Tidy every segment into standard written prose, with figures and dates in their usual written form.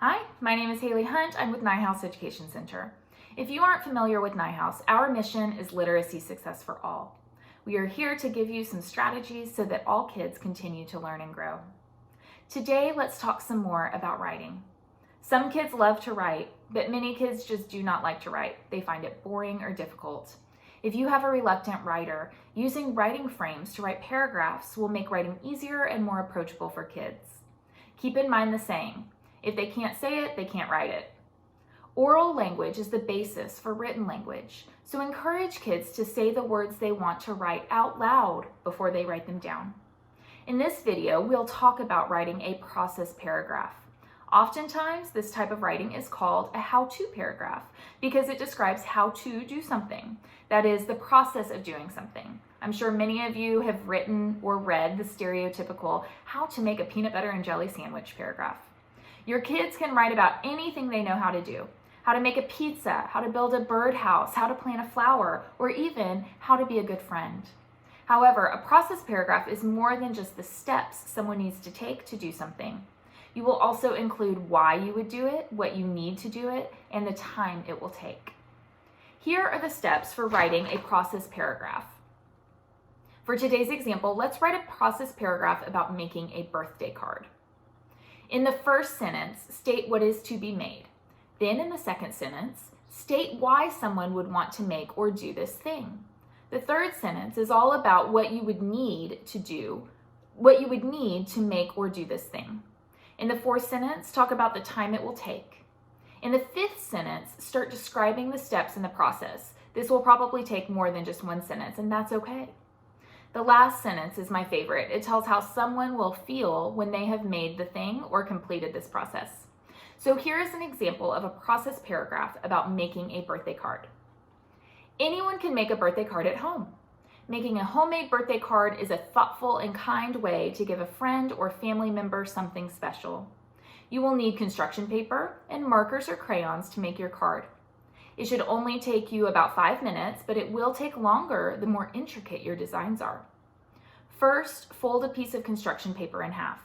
Hi, my name is Haley Hunt. I'm with Nyhouse Education Center. If you aren't familiar with Nyhouse, our mission is literacy success for all. We are here to give you some strategies so that all kids continue to learn and grow. Today, let's talk some more about writing. Some kids love to write, but many kids just do not like to write. They find it boring or difficult. If you have a reluctant writer, using writing frames to write paragraphs will make writing easier and more approachable for kids. Keep in mind the saying, if they can't say it, they can't write it. Oral language is the basis for written language, so encourage kids to say the words they want to write out loud before they write them down. In this video, we'll talk about writing a process paragraph. Oftentimes, this type of writing is called a how-to paragraph because it describes how to do something. That is, the process of doing something. I'm sure many of you have written or read the stereotypical how to make a peanut butter and jelly sandwich paragraph. Your kids can write about anything they know how to do. How to make a pizza, how to build a birdhouse, how to plant a flower, or even how to be a good friend. However, a process paragraph is more than just the steps someone needs to take to do something. You will also include why you would do it, what you need to do it, and the time it will take. Here are the steps for writing a process paragraph. For today's example, let's write a process paragraph about making a birthday card. In the first sentence, state what is to be made. Then in the second sentence, state why someone would want to make or do this thing. The third sentence is all about what you would need to make or do this thing. In the fourth sentence, talk about the time it will take. In the fifth sentence, start describing the steps in the process. This will probably take more than just one sentence, and that's okay. The last sentence is my favorite. It tells how someone will feel when they have made the thing or completed this process. So here is an example of a process paragraph about making a birthday card. Anyone can make a birthday card at home. Making a homemade birthday card is a thoughtful and kind way to give a friend or family member something special. You will need construction paper and markers or crayons to make your card. It should only take you about 5 minutes, but it will take longer the more intricate your designs are. First, fold a piece of construction paper in half.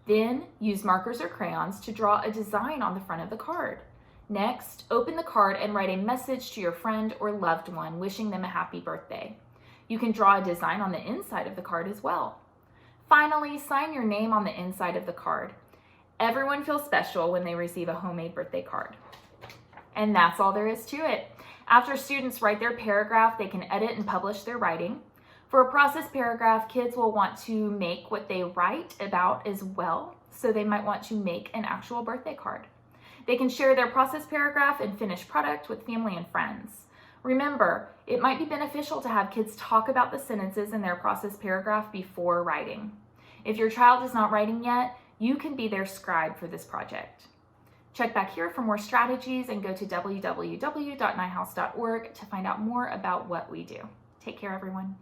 Then, use markers or crayons to draw a design on the front of the card. Next, open the card and write a message to your friend or loved one wishing them a happy birthday. You can draw a design on the inside of the card as well. Finally, sign your name on the inside of the card. Everyone feels special when they receive a homemade birthday card. And that's all there is to it. After students write their paragraph, they can edit and publish their writing. For a process paragraph, kids will want to make what they write about as well, so they might want to make an actual birthday card. They can share their process paragraph and finished product with family and friends. Remember, it might be beneficial to have kids talk about the sentences in their process paragraph before writing. If your child is not writing yet, you can be their scribe for this project. Check back here for more strategies and go to www.nyhouse.org to find out more about what we do. Take care, everyone.